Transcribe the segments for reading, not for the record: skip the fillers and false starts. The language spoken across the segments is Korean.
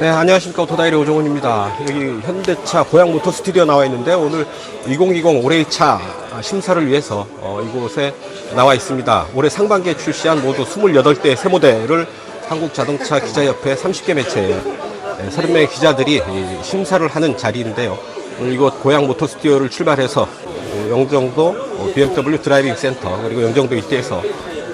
네, 안녕하십니까. 오토다이리 오종훈입니다. 여기 현대차 고양 모터 스튜디오 나와 있는데 오늘 2020 올해의 차 심사를 위해서 이곳에 나와 있습니다. 올해 상반기에 출시한 모두 28대 새 모델을 한국자동차 기자협회 30개 매체에 30명의 기자들이 심사를 하는 자리인데요. 오늘 이곳 고양 모터 스튜디오를 출발해서 영종도 BMW 드라이빙 센터 그리고 영종도 일대에서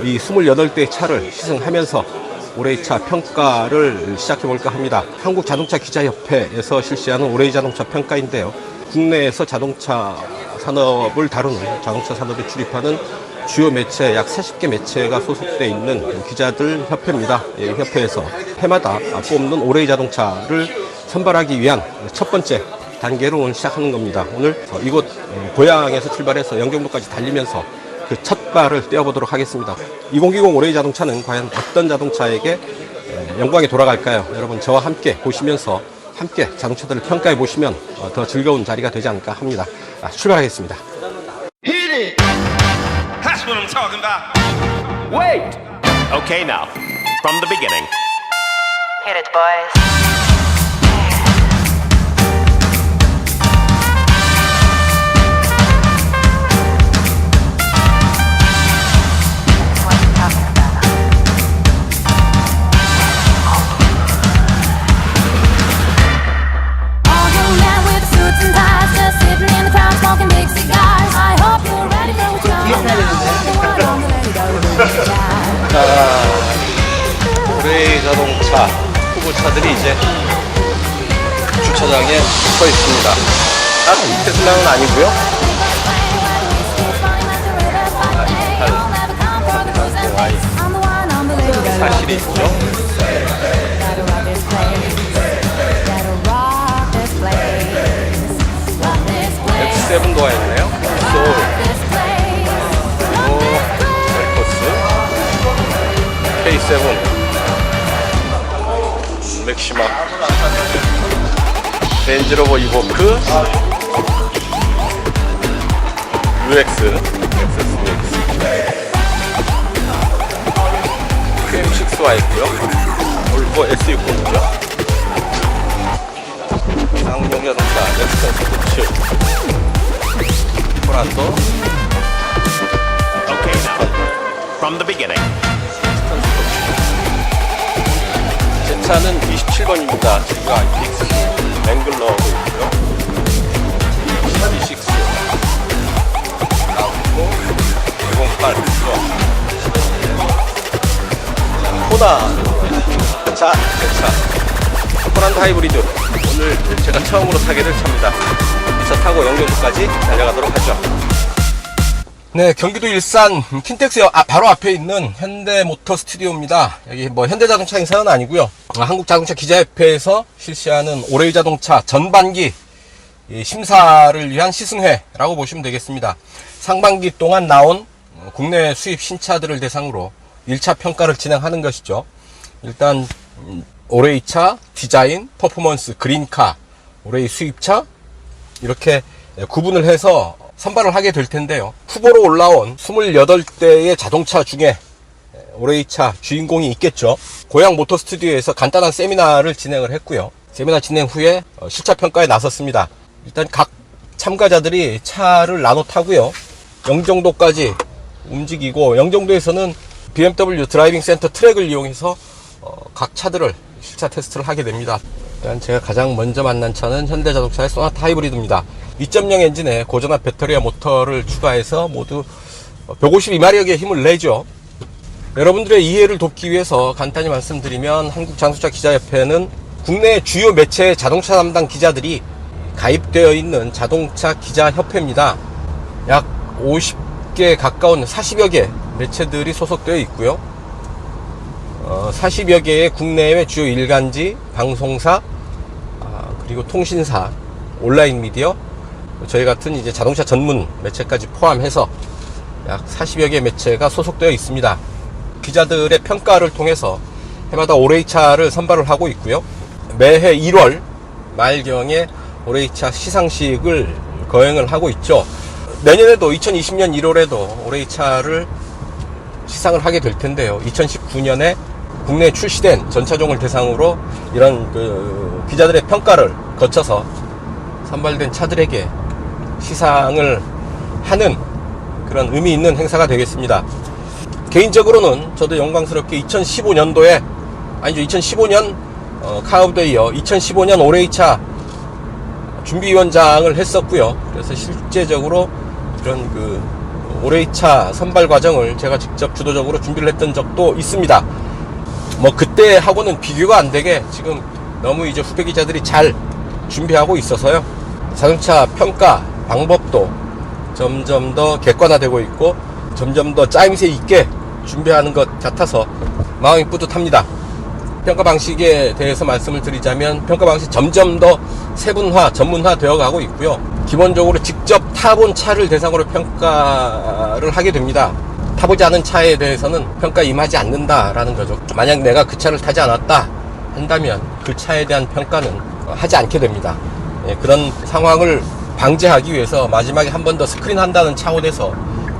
이 28대의 차를 시승하면서 올해의 차 평가를 시작해볼까 합니다. 한국자동차 기자협회에서 실시하는 올해의 자동차 평가인데요. 국내에서 자동차 산업을 다루는 자동차 산업에 출입하는 주요 매체 약 40개 매체가 소속되어 있는 기자들 협회입니다. 이 협회에서 해마다 뽑는 올해의 자동차를 선발하기 위한 첫 번째 단계로 오늘 시작하는 겁니다. 오늘 이곳 고양에서 출발해서 영종도까지 달리면서 그 첫 발을 떼어보도록 하겠습니다. 2020 올해의 자동차는 과연 어떤 자동차에게 영광이 돌아갈까요? 여러분 저와 함께 보시면서 함께 자동차들을 평가해 보시면 더 즐거운 자리가 되지 않을까 합니다. 출발하겠습니다. Hit it! That's what I'm talking about. Wait! Okay, now, from the beginning. Hit it, boys. 올해의 자동차 후보차들이 이제 주차장에 서 있습니다. 테슬라는 아니고요. 사실이 있죠. X7도 와 있네요. 소울. K7 맥시마 렌즈로버 이보크 UX QM6 와 있고요. 볼보 S60죠. 쌍용 자동차 넥슨 스포츠 포란도 Okay, now, from the beginning. 제 차는 27번입니다. 지금 IPX 랭글러하고 있고요. C6 나오고 108 호나 자, 제 차 호란드 하이브리드 오늘 제가 처음으로 타게 될 차입니다. 이 차 타고 영종도까지 달려가도록 하죠. 네, 경기도 일산 킨텍스 바로 앞에 있는 현대모터 스튜디오입니다. 여기 뭐 현대자동차 행사는 아니고요. 한국자동차 기자협회에서 실시하는 올해의 자동차 전반기 심사를 위한 시승회라고 보시면 되겠습니다. 상반기 동안 나온 국내 수입 신차들을 대상으로 1차 평가를 진행하는 것이죠. 일단 올해의 차, 디자인, 퍼포먼스, 그린카, 올해의 수입차 이렇게 구분을 해서 선발을 하게 될 텐데요. 후보로 올라온 28대의 자동차 중에 올해의 차 주인공이 있겠죠. 고양 모터 스튜디오에서 간단한 세미나를 진행을 했고요. 세미나 진행 후에 실차 평가에 나섰습니다. 일단 각 참가자들이 차를 나눠 타고요. 영종도까지 움직이고 영종도에서는 BMW 드라이빙 센터 트랙을 이용해서 각 차들을 실차 테스트를 하게 됩니다. 일단 제가 가장 먼저 만난 차는 현대자동차의 소나타 하이브리드입니다. 2.0 엔진에 고전압 배터리와 모터를 추가해서 모두 152마력의 힘을 내죠. 여러분들의 이해를 돕기 위해서 간단히 말씀드리면 한국자동차 기자협회는 국내 주요 매체의 자동차 담당 기자들이 가입되어 있는 자동차 기자협회입니다. 약 50개 가까운 40여 개 매체들이 소속되어 있고요. 40여 개의 국내외 주요 일간지, 방송사, 그리고 통신사, 온라인 미디어, 저희 같은 이제 자동차 전문 매체까지 포함해서 약 40여 개 매체가 소속되어 있습니다. 기자들의 평가를 통해서 해마다 올해의 차를 선발을 하고 있고요. 매해 1월 말경에 올해의 차 시상식을 거행을 하고 있죠. 내년에도 2020년 1월에도 올해의 차를 시상을 하게 될 텐데요. 2019년에 국내에 출시된 전 차종을 대상으로 이런 그 기자들의 평가를 거쳐서 선발된 차들에게 시상을 하는 그런 의미 있는 행사가 되겠습니다. 개인적으로는 저도 영광스럽게 2015년도에 아니죠 2015년 카 오브 더 이어 2015년 올해 2차 준비위원장을 했었고요. 그래서 실제적으로 이런 그 올해 2차 선발 과정을 제가 직접 주도적으로 준비를 했던 적도 있습니다. 뭐 그때하고는 비교가 안 되게 지금 너무 이제 후배 기자들이 잘 준비하고 있어서요. 자동차 평가 방법도 점점 더 객관화되고 있고 점점 더 짜임새 있게 준비하는 것 같아서 마음이 뿌듯합니다. 평가 방식에 대해서 말씀을 드리자면 평가 방식 점점 더 세분화, 전문화 되어 가고 있고요. 기본적으로 직접 타본 차를 대상으로 평가를 하게 됩니다. 타보지 않은 차에 대해서는 평가 임하지 않는다라는 거죠. 만약 내가 그 차를 타지 않았다 한다면 그 차에 대한 평가는 하지 않게 됩니다. 예, 그런 상황을 방지하기 위해서 마지막에 한 번 더 스크린 한다는 차원에서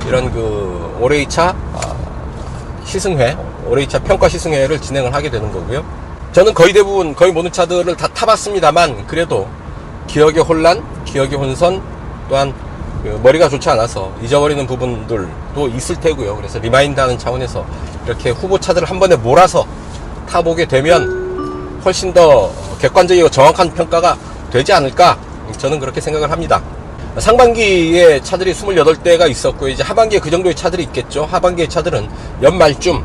이런 그 올해 2차 시승회, 올해 2차 평가 시승회를 진행을 하게 되는 거고요. 저는 거의 대부분, 거의 모든 차들을 다 타봤습니다만 그래도 기억의 혼란, 기억의 혼선, 또한 그 머리가 좋지 않아서 잊어버리는 부분들도 있을 테고요. 그래서 리마인드 하는 차원에서 이렇게 후보 차들을 한 번에 몰아서 타보게 되면 훨씬 더 객관적이고 정확한 평가가 되지 않을까, 저는 그렇게 생각을 합니다. 상반기에 차들이 28대가 있었고 이제 하반기에 그 정도의 차들이 있겠죠. 하반기의 차들은 연말쯤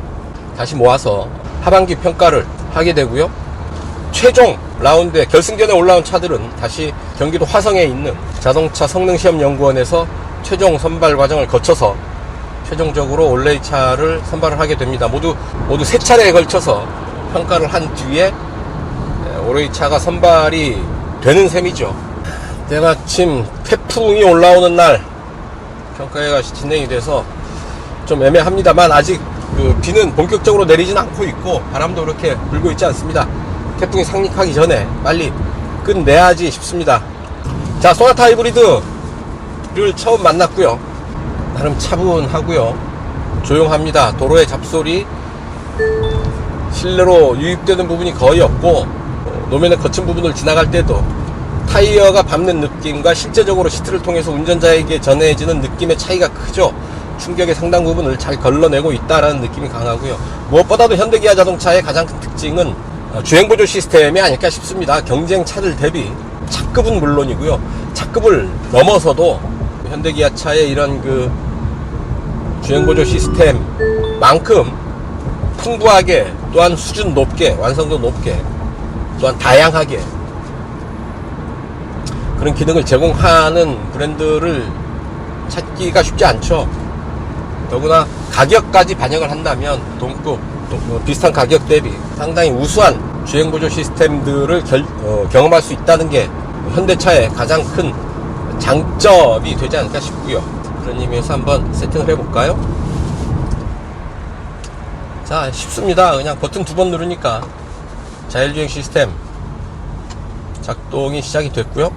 다시 모아서 하반기 평가를 하게 되고요. 최종 라운드에 결승전에 올라온 차들은 다시 경기도 화성에 있는 자동차 성능시험연구원에서 최종 선발 과정을 거쳐서 최종적으로 올해 차를 선발을 하게 됩니다. 모두 3차례에 걸쳐서 평가를 한 뒤에 올해 차가 선발이 되는 셈이죠. 때마침 태풍이 올라오는 날 평가회가 진행이 돼서 좀 애매합니다만 아직 그 비는 본격적으로 내리진 않고 있고 바람도 그렇게 불고 있지 않습니다. 태풍이 상륙하기 전에 빨리 끝내야지 싶습니다. 자, 소나타 하이브리드를 처음 만났고요. 나름 차분하고요. 조용합니다. 도로의 잡소리, 실내로 유입되는 부분이 거의 없고 노면의 거친 부분을 지나갈 때도 타이어가 밟는 느낌과 실제적으로 시트를 통해서 운전자에게 전해지는 느낌의 차이가 크죠. 충격의 상당 부분을 잘 걸러내고 있다라는 느낌이 강하고요. 무엇보다도 현대기아 자동차의 가장 큰 특징은 주행보조 시스템이 아닐까 싶습니다. 경쟁 차들 대비 차급은 물론이고요. 차급을 넘어서도 현대기아차의 이런 그 주행보조 시스템만큼 풍부하게, 또한 수준 높게, 완성도 높게, 또한 다양하게 그런 기능을 제공하는 브랜드를 찾기가 쉽지 않죠. 더구나 가격까지 반영을 한다면 동급, 비슷한 가격 대비 상당히 우수한 주행보조 시스템들을 경험할 수 있다는 게 현대차의 가장 큰 장점이 되지 않을까 싶고요. 그런 의미에서 한번 세팅을 해볼까요? 자, 쉽습니다. 그냥 버튼 2번 누르니까 자율주행 시스템 작동이 시작이 됐고요.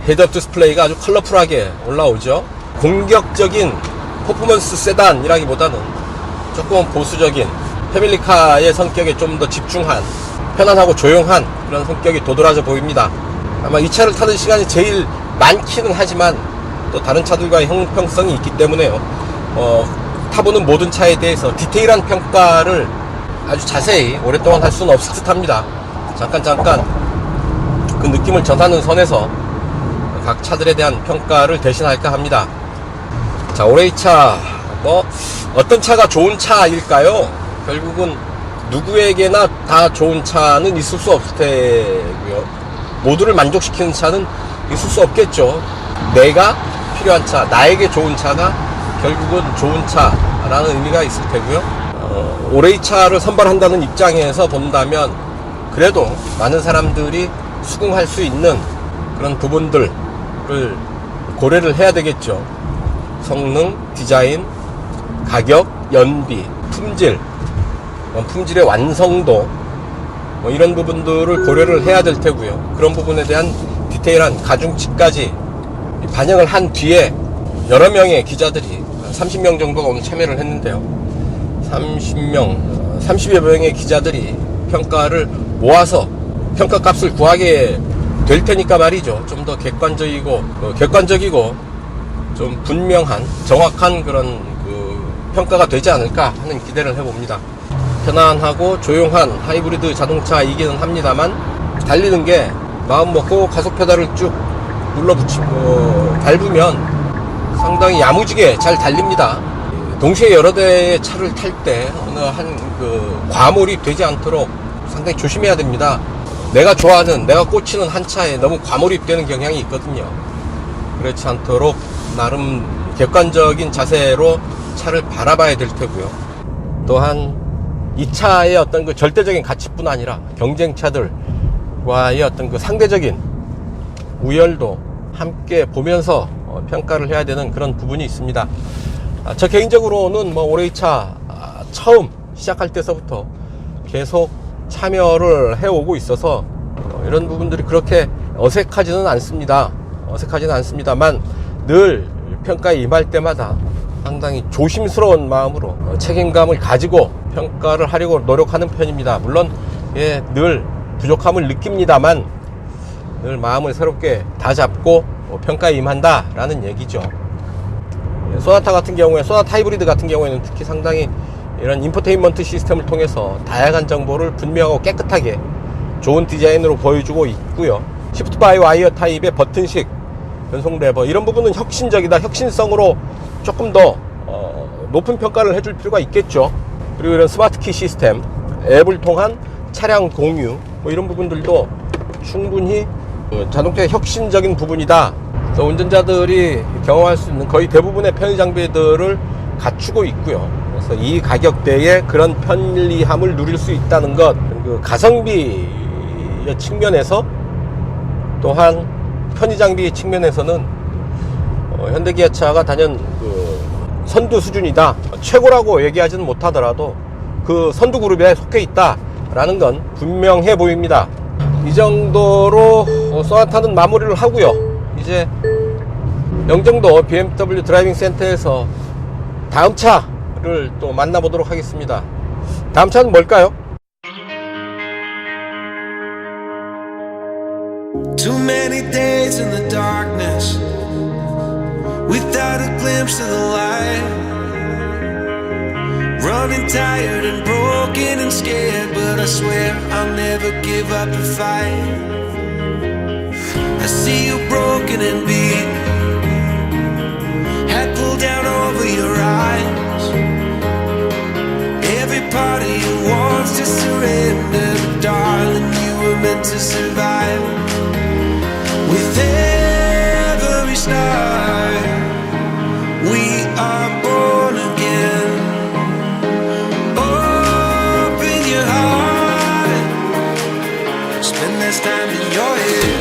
헤드업 디스플레이가 아주 컬러풀하게 올라오죠. 공격적인 퍼포먼스 세단이라기보다는 조금 보수적인 패밀리카의 성격에 좀 더 집중한, 편안하고 조용한 그런 성격이 도드라져 보입니다. 아마 이 차를 타는 시간이 제일 많기는 하지만 또 다른 차들과의 형평성이 있기 때문에요. 타보는 모든 차에 대해서 디테일한 평가를 아주 자세히 오랫동안 할 수는 없을 듯 합니다. 잠깐 그 느낌을 전하는 선에서 각 차들에 대한 평가를 대신할까 합니다. 자, 올해 2차 어떤 차가 좋은 차일까요? 결국은 누구에게나 다 좋은 차는 있을 수 없을 테고요. 모두를 만족시키는 차는 있을 수 없겠죠. 내가 필요한 차, 나에게 좋은 차가 결국은 좋은 차라는 의미가 있을 테고요. 올해 2차를 선발한다는 입장에서 본다면 그래도 많은 사람들이 수긍할 수 있는 그런 부분들을 고려를 해야 되겠죠. 성능, 디자인, 가격, 연비, 품질, 품질의 완성도, 이런 부분들을 고려를 해야 될 테고요. 그런 부분에 대한 디테일한 가중치까지 반영을 한 뒤에 여러 명의 기자들이 30명 정도가 오늘 참여를 했는데요. 30명 30여 명의 기자들이 평가를 모아서 평가값을 구하게 될 테니까 말이죠. 좀 더 객관적이고 좀 분명한 정확한 그런 평가가 되지 않을까 하는 기대를 해봅니다. 편안하고 조용한 하이브리드 자동차이기는 합니다만 달리는 게 마음 먹고 가속 페달을 쭉 밟으면 상당히 야무지게 잘 달립니다. 동시에 여러 대의 차를 탈 때 어느 한 과몰입 되지 않도록 상당히 조심해야 됩니다. 내가 꽂히는 한 차에 너무 과몰입되는 경향이 있거든요. 그렇지 않도록 나름 객관적인 자세로 차를 바라봐야 될 테고요. 또한 이 차의 어떤 절대적인 가치뿐 아니라 경쟁차들과의 어떤 상대적인 우열도 함께 보면서 평가를 해야 되는 그런 부분이 있습니다. 저 개인적으로는 올해 이 차 처음 시작할 때서부터 계속 참여를 해오고 있어서 이런 부분들이 그렇게 어색하지는 않습니다만 늘 평가에 임할 때마다 상당히 조심스러운 마음으로 책임감을 가지고 평가를 하려고 노력하는 편입니다. 물론 늘 부족함을 느낍니다만 늘 마음을 새롭게 다잡고 평가에 임한다라는 얘기죠. 소나타 같은 경우에, 소나타 하이브리드 같은 경우에는 특히 상당히 이런 인포테인먼트 시스템을 통해서 다양한 정보를 분명하고 깨끗하게 좋은 디자인으로 보여주고 있고요. 시프트 바이 와이어 타입의 버튼식 변속 레버, 이런 부분은 혁신적이다, 혁신성으로 조금 더 높은 평가를 해줄 필요가 있겠죠. 그리고 이런 스마트 키 시스템, 앱을 통한 차량 공유, 이런 부분들도 충분히 자동차의 혁신적인 부분이다. 운전자들이 경험할 수 있는 거의 대부분의 편의 장비들을 갖추고 있고요. 그래서 이 가격대에 그런 편리함을 누릴 수 있다는 것, 가성비 측면에서 또한 편의 장비 측면에서는 현대기아차가 단연 선두 수준이다, 최고라고 얘기하지는 못하더라도 그 선두 그룹에 속해 있다라는 건 분명해 보입니다. 이 정도로 소나타는 마무리를 하고요. 이제 영종도 BMW 드라이빙 센터에서 다음 차를 또 만나보도록 하겠습니다. 다음 차는 뭘까요? Too many days in the darkness without a glimpse of the light, running tired and broken and scared, but I swear I'll never give up the fight. I see you broken and beat, head pulled down over your eyes. Every part of you wants to surrender, but darling, you were meant to survive. With every start, we are born again. Open your heart, spend less time in your head.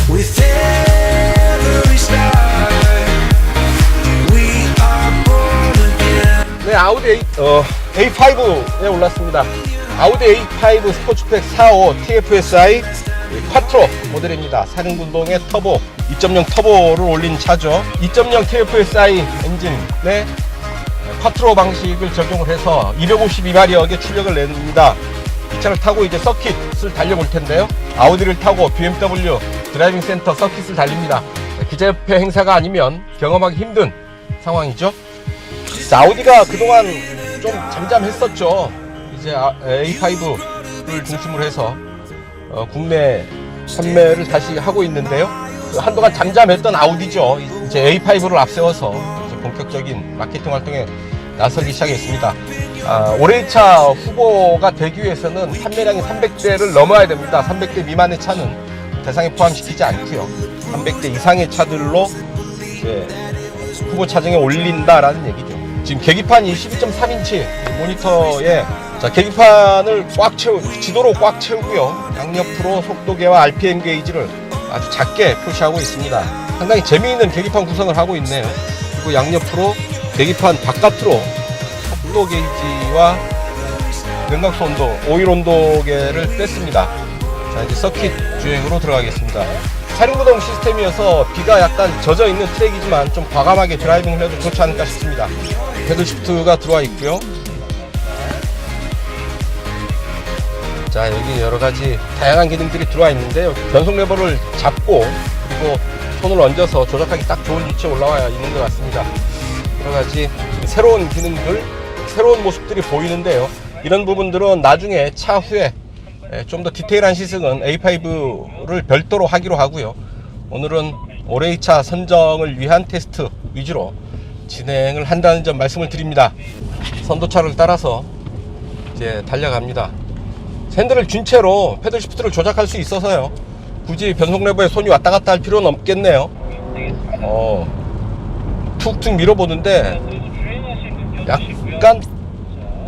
With every start, we are born again. 네, 아우디 A5에 올랐습니다. 아우디 A5 스포츠백 45 TFSI 쿼트로 모델입니다. 4륜구동의 터보, 2.0 터보를 올린 차죠. 2.0 TFSI 엔진에 쿼트로 방식을 적용을 해서 252마력의 출력을 냅니다. 이 차를 타고 이제 서킷을 달려볼 텐데요. 아우디를 타고 BMW 드라이빙 센터 서킷을 달립니다. 기자협회 행사가 아니면 경험하기 힘든 상황이죠. 아우디가 그동안 좀 잠잠했었죠. 이제 A5를 중심으로 해서 국내 판매를 다시 하고 있는데요. 한동안 잠잠했던 아우디죠. 이제 A5를 앞세워서 이제 본격적인 마케팅 활동에 나서기 시작했습니다. 올해 차 후보가 되기 위해서는 판매량이 300대를 넘어야 됩니다. 300대 미만의 차는 대상에 포함시키지 않고요. 300대 이상의 차들로 이제 후보 차종에 올린다라는 얘기죠. 지금 계기판이 12.3인치 모니터에 계기판을 지도로 꽉 채우고요. 양옆으로 속도계와 RPM 게이지를 아주 작게 표시하고 있습니다. 상당히 재미있는 계기판 구성을 하고 있네요. 그리고 양옆으로 계기판 바깥으로 속도 게이지와 냉각수 온도, 오일 온도계를 뺐습니다. 자, 이제 서킷 주행으로 들어가겠습니다. 4륜구동 시스템이어서 비가 약간 젖어 있는 트랙이지만 좀 과감하게 드라이빙을 해도 좋지 않을까 싶습니다. 패들 시프트가 들어와 있고요. 자, 여기 여러 가지 다양한 기능들이 들어와 있는데요. 변속 레버를 잡고 그리고 손을 얹어서 조작하기 딱 좋은 위치에 올라와 있는 것 같습니다. 여러 가지 새로운 기능들, 새로운 모습들이 보이는데요. 이런 부분들은 나중에 차후에 좀 더 디테일한 시승은 A5를 별도로 하기로 하고요. 오늘은 올해차 선정을 위한 테스트 위주로 진행을 한다는 점 말씀을 드립니다. 선도차를 따라서 이제 달려갑니다. 핸들을 쥔 채로 패들 시프트를 조작할 수 있어서요. 굳이 변속 레버에 손이 왔다 갔다 할 필요는 없겠네요. 툭툭 밀어보는데 약간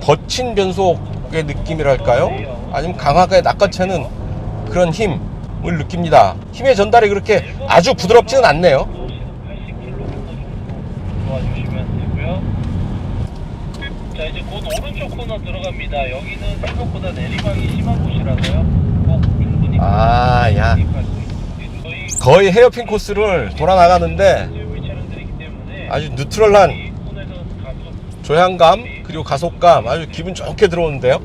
거친 변속의 느낌이랄까요? 아니면 강하게 낚아채는 그런 힘을 느낍니다. 힘의 전달이 그렇게 아주 부드럽지는 않네요. 자, 이제 곧 오른쪽 코너 들어갑니다. 여기는 생각보다 내리막이 심한 곳이라서요. 꼭 충분히 야. 거의 헤어핀 코스를 돌아 나가는데 아주 뉴트럴한 조향감 그리고 가속감 아주 기분 좋게 들어오는데요.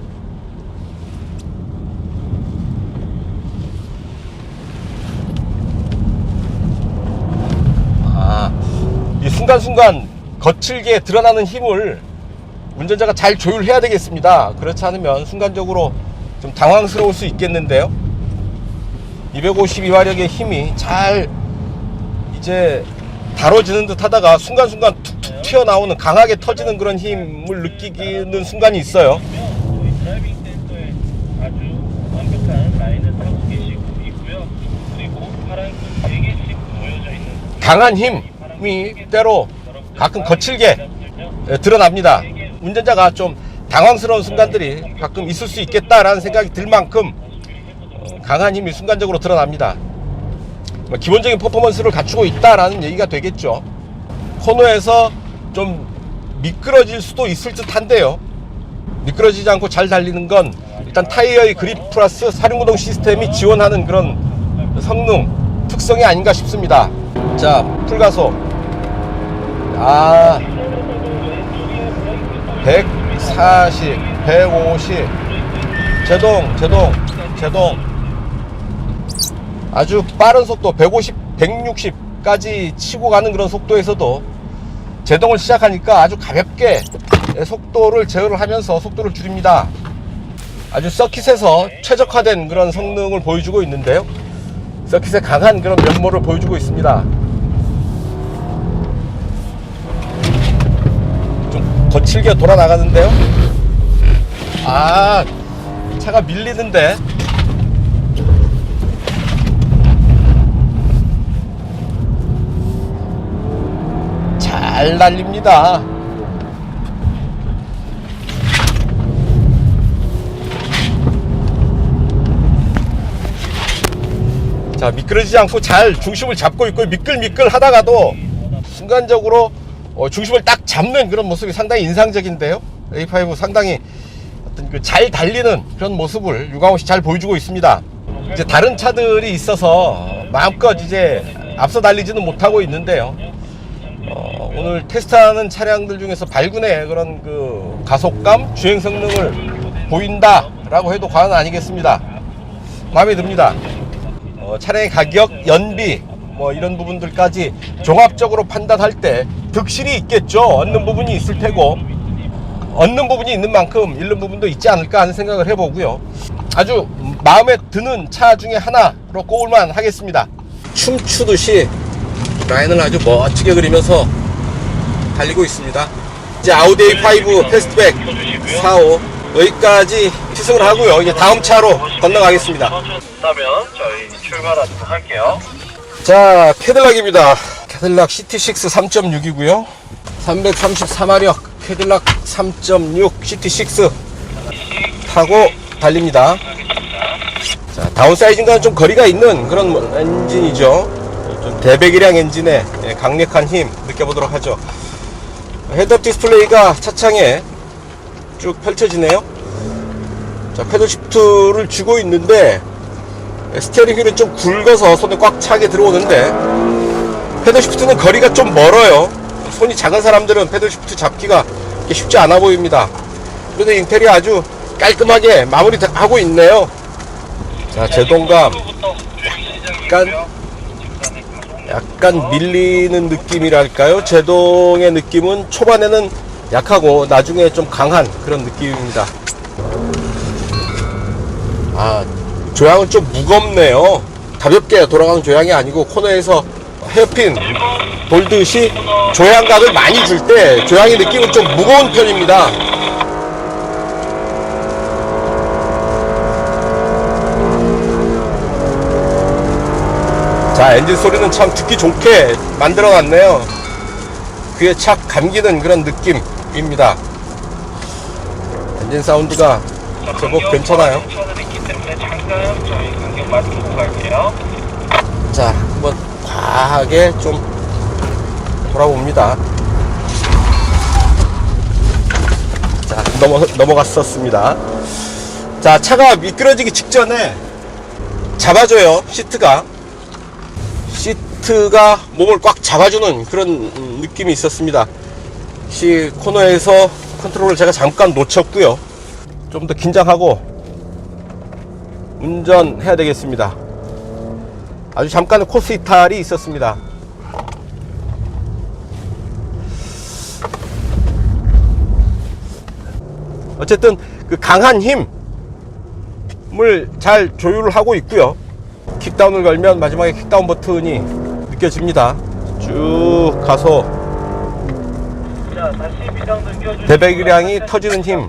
이 순간순간 거칠게 드러나는 힘을 운전자가 잘 조율해야 되겠습니다. 그렇지 않으면 순간적으로 좀 당황스러울 수 있겠는데요. 252마력의 힘이 잘 이제 다뤄지는 듯 하다가 순간순간 툭툭 튀어나오는 강하게 터지는 그런 힘을 느끼는 순간이 있어요. 드라이빙 센터에 아주 완벽한 라인을 타고 계시고 있고요. 그리고 파란 끈 4개씩 놓여져 있는 강한 힘이 때로 가끔 거칠게 드러납니다. 운전자가 좀 당황스러운 순간들이 가끔 있을 수 있겠다라는 생각이 들 만큼 강한 힘이 순간적으로 드러납니다. 기본적인 퍼포먼스를 갖추고 있다라는 얘기가 되겠죠. 코너에서 좀 미끄러질 수도 있을 듯 한데요. 미끄러지지 않고 잘 달리는 건 일단 타이어의 그립 플러스 사륜구동 시스템이 지원하는 그런 성능, 특성이 아닌가 싶습니다. 자, 풀가속 140, 150 제동 아주 빠른 속도 150, 160까지 치고 가는 그런 속도에서도 제동을 시작하니까 아주 가볍게 속도를 제어를 하면서 속도를 줄입니다. 아주 서킷에서 최적화된 그런 성능을 보여주고 있는데요. 서킷의 강한 그런 면모를 보여주고 있습니다. 좀 거칠게 돌아 나가는데요. 차가 밀리는데 잘 달립니다. 자, 미끄러지지 않고 잘 중심을 잡고 있고 미끌미끌 하다가도 순간적으로 중심을 딱 잡는 그런 모습이 상당히 인상적인데요. A5 상당히 어떤 그 잘 달리는 그런 모습을 유광호 씨 잘 보여주고 있습니다. 이제 다른 차들이 있어서 마음껏 이제 앞서 달리지는 못하고 있는데요. 오늘 테스트하는 차량들 중에서 발군의 그런 그 가속감, 주행 성능을 보인다라고 해도 과언은 아니겠습니다. 마음에 듭니다. 차량의 가격, 연비, 뭐 이런 부분들까지 종합적으로 판단할 때 득실이 있겠죠. 얻는 부분이 있을 테고, 얻는 부분이 있는 만큼 잃는 부분도 있지 않을까 하는 생각을 해보고요. 아주 마음에 드는 차 중에 하나로 꼽을만 하겠습니다. 춤추듯이 라인을 아주 멋지게 그리면서 달리고 있습니다. 이제 아우디 A5 패스트백 45 여기까지 시승을 하고요. 이제 다음 차로 건너가겠습니다. 그렇다면 저희 출발하도록 할게요. 자, 캐딜락입니다. 캐딜락 CT6 3.6이고요 334마력 캐딜락 3.6 CT6 타고 달립니다. 자, 다운사이징과는 좀 거리가 있는 그런 엔진이죠. 좀 대배기량 엔진의 강력한 힘 느껴보도록 하죠. 헤드업 디스플레이가 차창에 쭉 펼쳐지네요. 자, 패들 시프트를 쥐고 있는데 스티어링 휠은 좀 굵어서 손에 꽉 차게 들어오는데 패들 시프트는 거리가 좀 멀어요. 손이 작은 사람들은 패들 시프트 잡기가 쉽지 않아 보입니다. 그래도 인테리어 아주 깔끔하게 마무리하고 있네요. 자, 제동감 약간 밀리는 느낌이랄까요? 제동의 느낌은 초반에는 약하고 나중에 좀 강한 그런 느낌입니다. 아, 조향은 좀 무겁네요. 가볍게 돌아가는 조향이 아니고 코너에서 헤어핀 돌듯이 조향각을 많이 줄 때 조향의 느낌은 좀 무거운 편입니다. 자, 엔진 소리는 참 듣기 좋게 만들어 놨네요. 귀에 착 감기는 그런 느낌입니다. 엔진 사운드가 제법 괜찮아요. 자, 한번 과하게 좀 돌아봅니다. 자, 넘어갔었습니다. 자, 차가 미끄러지기 직전에 잡아줘요. 시트가 몸을 꽉 잡아주는 그런 느낌이 있었습니다. 시 코너에서 컨트롤을 제가 잠깐 놓쳤고요. 좀 더 긴장하고 운전해야 되겠습니다. 아주 잠깐의 코스 이탈이 있었습니다. 어쨌든 그 강한 힘을 잘 조율을 하고 있고요. 킥다운을 걸면 마지막에 킥다운 버튼이 느껴집니다. 쭉 가서 대배기량이 터지는 힘,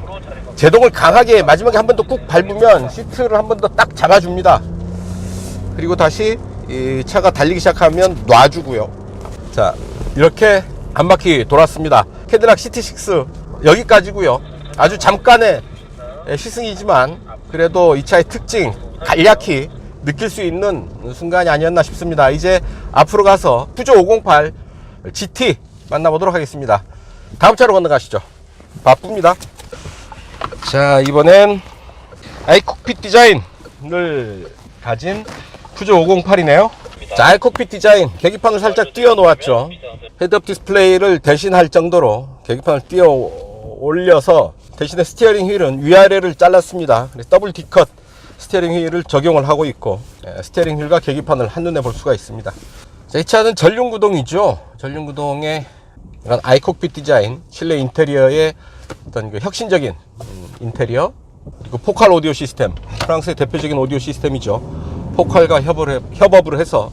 제동을 강하게 마지막에 한 번 더 꾹 밟으면 시트를 한 번 더 딱 잡아줍니다. 그리고 다시 이 차가 달리기 시작하면 놔주고요. 자, 이렇게 한 바퀴 돌았습니다. 캐딜락 CT6 여기까지고요. 아주 잠깐의 시승이지만 그래도 이 차의 특징 간략히 느낄 수 있는 순간이 아니었나 싶습니다. 이제 앞으로 가서 푸조 508 GT 만나보도록 하겠습니다. 다음 차로 건너가시죠. 바쁩니다. 자, 이번엔 아이콕핏 디자인을 가진 푸조 508이네요. 자, 아이콕핏 디자인 계기판을 살짝 띄워 놓았죠. 헤드업 디스플레이를 대신할 정도로 계기판을 띄워 올려서 대신에 스티어링 휠은 위아래를 잘랐습니다. 더블 D컷 스티어링 휠을 적용을 하고 있고, 스티어링 휠과 계기판을 한눈에 볼 수가 있습니다. 자, 이 차는 전륜구동이죠. 전륜구동의 이런 아이콕핏 디자인, 실내 인테리어의 어떤 그 혁신적인 인테리어, 그리고 포칼 오디오 시스템, 프랑스의 대표적인 오디오 시스템이죠. 포칼과 협업을 해서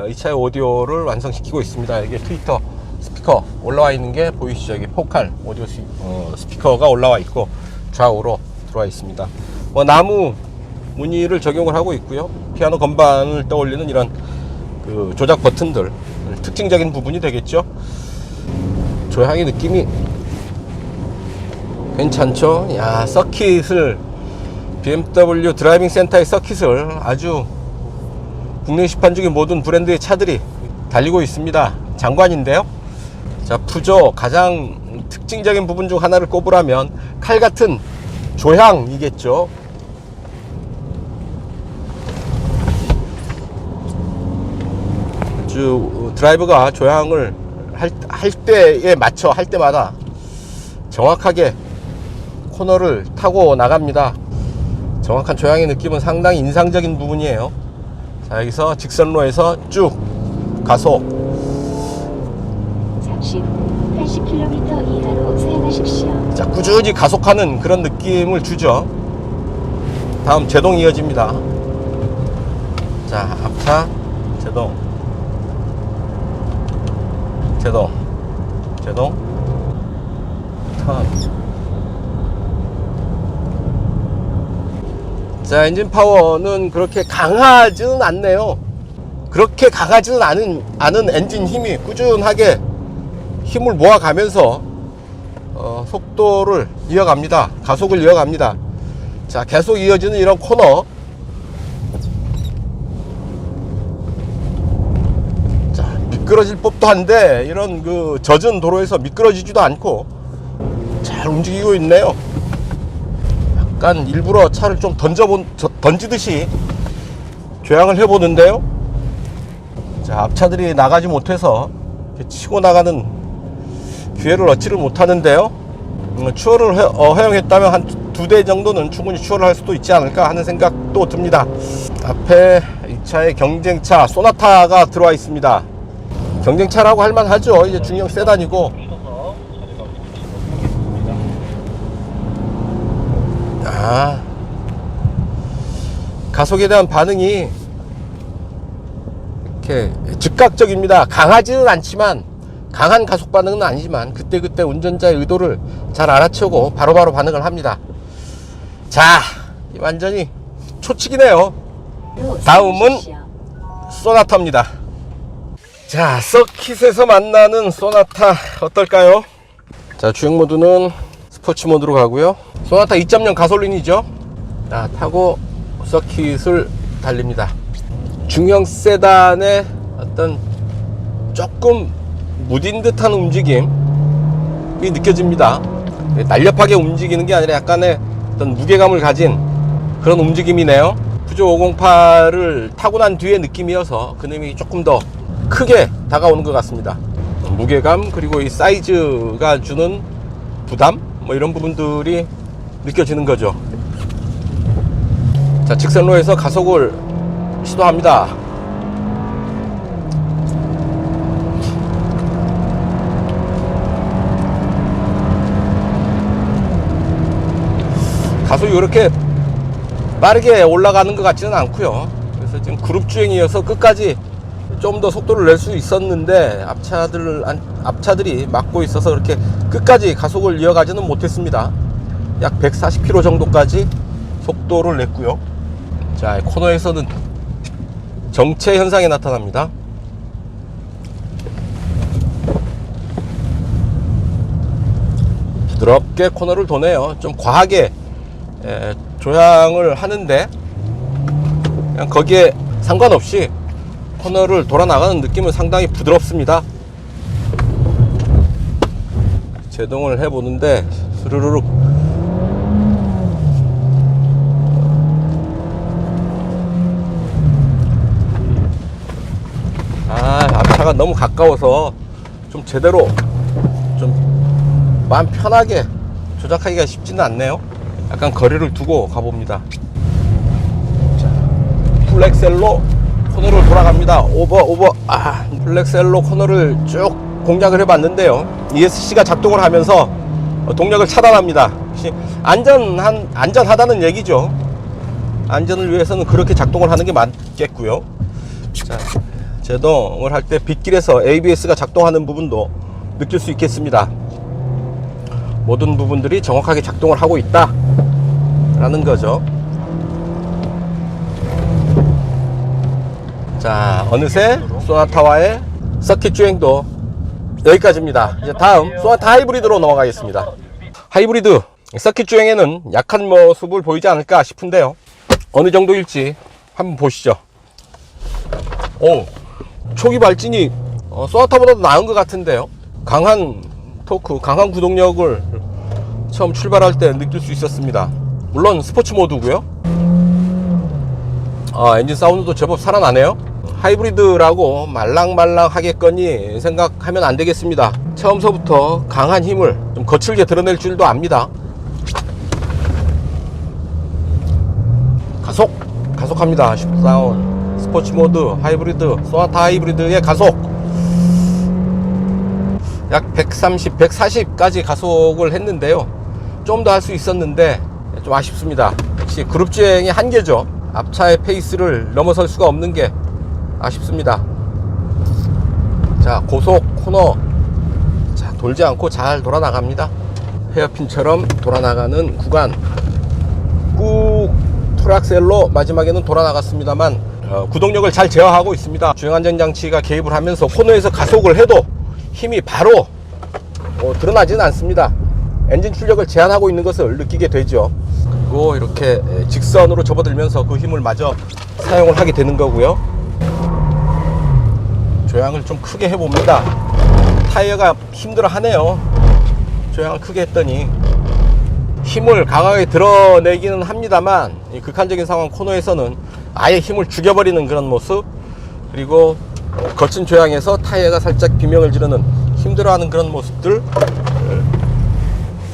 이 차의 오디오를 완성시키고 있습니다. 이게 트위터 스피커 올라와 있는 게 보이시죠? 이게 포칼 오디오 스피커가 올라와 있고 좌우로 들어와 있습니다. 나무 무늬를 적용을 하고 있고요. 피아노 건반을 떠올리는 이런 그 조작 버튼들, 특징적인 부분이 되겠죠. 조향의 느낌이 괜찮죠. 야, 서킷을 BMW 드라이빙 센터의 서킷을 아주 국내 시판 중에 모든 브랜드의 차들이 달리고 있습니다. 장관인데요. 자, 푸조 가장 특징적인 부분 중 하나를 꼽으라면 칼 같은 조향이겠죠. 아주 드라이버가 조향을 할 때에 맞춰 할 때마다 정확하게 코너를 타고 나갑니다. 정확한 조향의 느낌은 상당히 인상적인 부분이에요. 자, 여기서 직선로에서 쭉 가속 잠시 후 80km 이하로 사용하십시오. 자, 꾸준히 가속하는 그런 느낌을 주죠. 다음 제동 이어집니다. 자, 앞차 제동 턴. 자, 엔진 파워는 그렇게 강하지는 않네요. 그렇게 강하지는 않은 엔진 힘이 꾸준하게 힘을 모아가면서 속도를 이어갑니다. 가속을 이어갑니다. 자, 계속 이어지는 이런 코너. 자, 미끄러질 법도 한데 이런 그 젖은 도로에서 미끄러지지도 않고 잘 움직이고 있네요. 약간 일부러 차를 좀 던지듯이 조향을 해보는데요. 자, 앞차들이 나가지 못해서 치고 나가는 기회를 얻지를 못하는데요. 추월을 허용했다면 한 2대 정도는 충분히 추월을 할 수도 있지 않을까 하는 생각도 듭니다. 앞에 이 차에 경쟁차 소나타가 들어와 있습니다. 경쟁차라고 할 만하죠. 이제 중형 세단이고. 오셔서 저희가 보시도록 하겠습니다. 아, 가속에 대한 반응이 이렇게 즉각적입니다. 강하지는 않지만, 강한 가속 반응은 아니지만 그때그때 운전자의 의도를 잘 알아채고 바로바로 반응을 합니다. 자, 완전히 초칙이네요. 다음은 소나타입니다. 자, 서킷에서 만나는 소나타 어떨까요? 자, 주행 모드는 스포츠 모드로 가고요. 소나타 2.0 가솔린이죠. 자, 타고 서킷을 달립니다. 중형 세단의 어떤 조금 무딘 듯한 움직임이 느껴집니다. 날렵하게 움직이는 게 아니라 약간의 어떤 무게감을 가진 그런 움직임이네요. 푸조 508을 타고 난 뒤의 느낌이어서 그놈이 조금 더 크게 다가오는 것 같습니다. 무게감, 그리고 이 사이즈가 주는 부담, 뭐 이런 부분들이 느껴지는 거죠. 자, 직선로에서 가속을 시도합니다. 가속이 이렇게 빠르게 올라가는 것 같지는 않고요. 그래서 지금 그룹 주행이어서 끝까지 좀 더 속도를 낼 수 있었는데 앞차들이 막고 있어서 이렇게 끝까지 가속을 이어가지는 못했습니다. 약 140km 정도까지 속도를 냈고요. 자, 코너에서는 정체 현상이 나타납니다. 부드럽게 코너를 도네요. 좀 과하게 조향을 하는데 그냥 거기에 상관없이 코너를 돌아 나가는 느낌은 상당히 부드럽습니다. 제동을 해보는데 스르르륵 앞차가 너무 가까워서 좀 제대로 좀 마음 편하게 조작하기가 쉽지는 않네요. 약간 거리를 두고 가봅니다. 자, 플렉셀로 코너를 돌아갑니다. 오버. 플렉셀로 코너를 쭉 공략을 해봤는데요. ESC가 작동을 하면서 동력을 차단합니다. 역시 안전하다는 얘기죠. 안전을 위해서는 그렇게 작동을 하는 게 맞겠고요. 자, 제동을 할 때 빗길에서 ABS가 작동하는 부분도 느낄 수 있겠습니다. 모든 부분들이 정확하게 작동을 하고 있다 라는 거죠. 자, 어느새 소나타와의 서킷 주행도 여기까지입니다. 이제 다음 소나타 하이브리드로 넘어가겠습니다. 하이브리드 서킷 주행에는 약한 모습을 보이지 않을까 싶은데요. 어느 정도일지 한번 보시죠. 오, 초기 발진이 소나타보다도 나은 것 같은데요. 강한 토크, 강한 구동력을 처음 출발할 때 느낄 수 있었습니다. 물론 스포츠 모드고요. 엔진 사운드도 제법 살아나네요. 하이브리드라고 말랑말랑하겠거니 생각하면 안 되겠습니다. 처음서부터 강한 힘을 좀 거칠게 드러낼 줄도 압니다. 가속합니다. 슈퍼다운, 스포츠 모드, 하이브리드, 소나타 하이브리드의 가속 약 130, 140까지 가속을 했는데요. 좀 더 할 수 있었는데 좀 아쉽습니다. 역시 그룹 주행의 한계죠. 앞차의 페이스를 넘어설 수가 없는 게 아쉽습니다. 자, 고속 코너, 자, 돌지 않고 잘 돌아 나갑니다. 헤어핀처럼 돌아 나가는 구간, 꾹 풀악셀로 마지막에는 돌아 나갔습니다만 구동력을 잘 제어하고 있습니다. 주행안전장치가 개입을 하면서 코너에서 가속을 해도 힘이 바로 드러나지는 않습니다. 엔진 출력을 제한하고 있는 것을 느끼게 되죠. 그리고 이렇게 직선으로 접어들면서 그 힘을 마저 사용을 하게 되는 거고요. 조향을 좀 크게 해봅니다. 타이어가 힘들어 하네요. 조향을 크게 했더니 힘을 강하게 드러내기는 합니다만, 이 극한적인 상황 코너에서는 아예 힘을 죽여버리는 그런 모습, 그리고 거친 조향에서 타이어가 살짝 비명을 지르는 힘들어하는 그런 모습들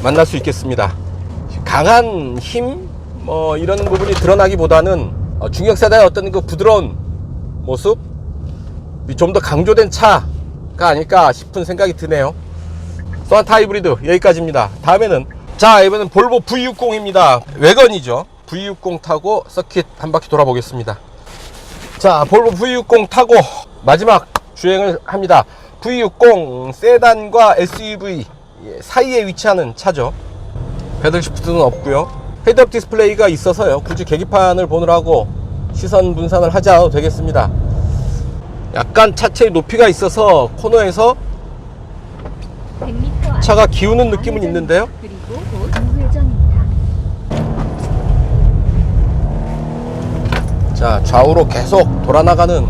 만날 수 있겠습니다. 강한 힘 뭐 이런 부분이 드러나기보다는 중역세대의 어떤 그 부드러운 모습, 좀 더 강조된 차가 아닐까 싶은 생각이 드네요. 소나타 하이브리드 여기까지입니다. 다음에는 자, 이번엔 볼보 V60입니다. 외건이죠. V60 타고 서킷 한 바퀴 돌아보겠습니다. 자, 볼보 V60 타고 마지막 주행을 합니다. V60 세단과 SUV 사이에 위치하는 차죠. 패들 시프트는 없고요. 헤드업 디스플레이가 있어서요, 굳이 계기판을 보느라고 시선 분산을 하지 않아도 되겠습니다. 약간 차체의 높이가 있어서 코너에서 100m 차가 기우는 느낌은 있는데요. 그리고 곧 우회전입니다. 자, 좌우로 계속 돌아나가는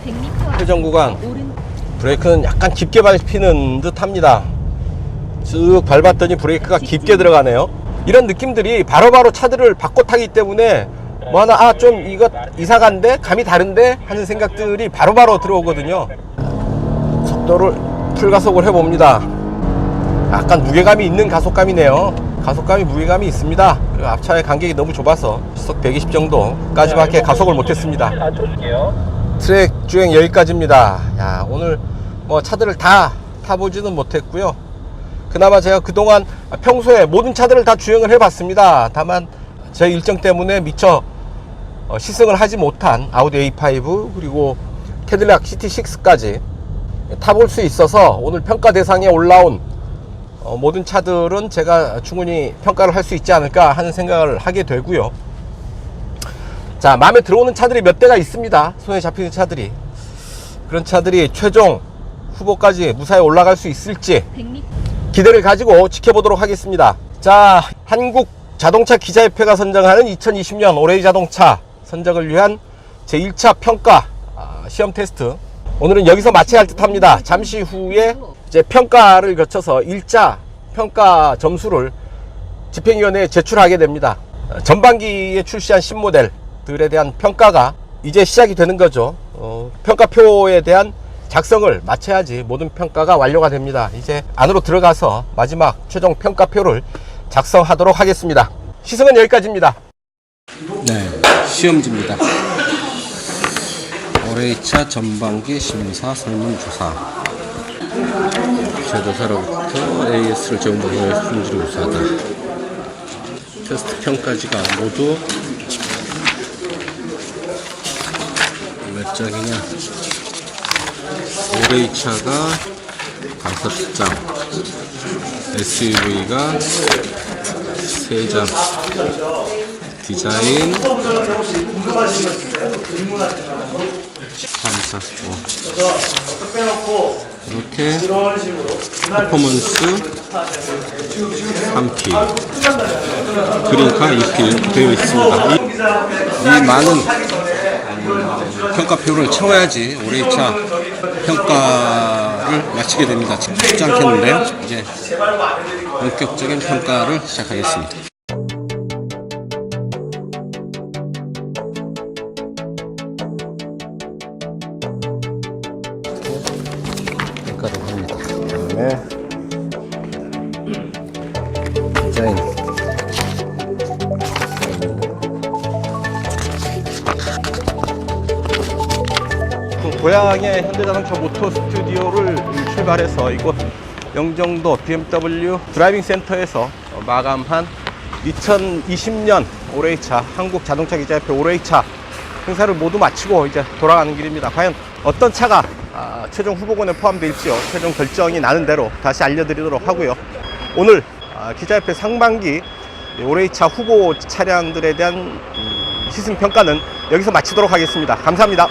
100m 회전 구간. 오른 브레이크는 약간 깊게 밟히는 듯 합니다. 쭉 밟았더니 브레이크가 깊게 들어가네요. 이런 느낌들이 바로바로 차들을 바꿔 타기 때문에 뭐 하나 좀 이거 이상한데 감이 다른데 하는 생각들이 바로바로 들어오거든요. 속도를 풀가속을 해봅니다. 약간 무게감이 있는 가속감이네요. 가속감이 무게감이 있습니다. 그리고 앞차의 간격이 너무 좁아서 시속 120 정도까지밖에 가속을 못했습니다. 낮춰줄게요. 트랙 주행 여기까지입니다. 야, 오늘 뭐 차들을 다 타보지는 못했고요. 그나마 제가 그동안 평소에 모든 차들을 다 주행을 해봤습니다. 다만 제 일정 때문에 미처 시승을 하지 못한 아우디 A5 그리고 캐딜락 CT6까지 타볼 수 있어서 오늘 평가 대상에 올라온 모든 차들은 제가 충분히 평가를 할 수 있지 않을까 하는 생각을 하게 되고요. 자, 마음에 들어오는 차들이 몇 대가 있습니다. 손에 잡히는 차들이. 그런 차들이 최종 후보까지 무사히 올라갈 수 있을지 100m 기대를 가지고 지켜보도록 하겠습니다. 자, 한국 자동차 기자협회가 선정하는 2020년 올해의 자동차 선정을 위한 제1차 평가 시험 테스트, 오늘은 여기서 마쳐야 할 듯 합니다. 잠시 후에 이제 평가를 거쳐서 1차 평가 점수를 집행위원회에 제출하게 됩니다. 전반기에 출시한 신모델들에 대한 평가가 이제 시작이 되는 거죠. 평가표에 대한 작성을 마쳐야지 모든 평가가 완료가 됩니다. 이제 안으로 들어가서 마지막 최종 평가표를 작성하도록 하겠습니다. 시승은 여기까지입니다. 네, 시험지입니다. 올해 2차 전반기 심사 설문조사. 제조사로부터 AS를 제공받는 품질이 우수하다. 테스트 평가지가 모두 몇 장이냐? 올해 2차가 5장, SUV가 3장, 디자인 3, 4, 5 이렇게 퍼포먼스 3필, 그린카 2필 되어 있습니다. 이 많은 평가표를 채워야지 올해 2차 평가를 마치게 됩니다. 쉽지 않겠는데요. 이제 본격적인 평가를 시작하겠습니다. 평가를 합니다. 그다음에 디자인, 고향의 현대자동차 모터 스튜디오를 출발해서 이곳 영종도 BMW 드라이빙 센터에서 마감한 2020년 올해 2차 한국 자동차 기자협회 올해 2차 행사를 모두 마치고 이제 돌아가는 길입니다. 과연 어떤 차가 최종 후보군에 포함될지요, 최종 결정이 나는 대로 다시 알려드리도록 하고요. 오늘 기자협회 상반기 올해 2차 후보 차량들에 대한 시승평가는 여기서 마치도록 하겠습니다. 감사합니다.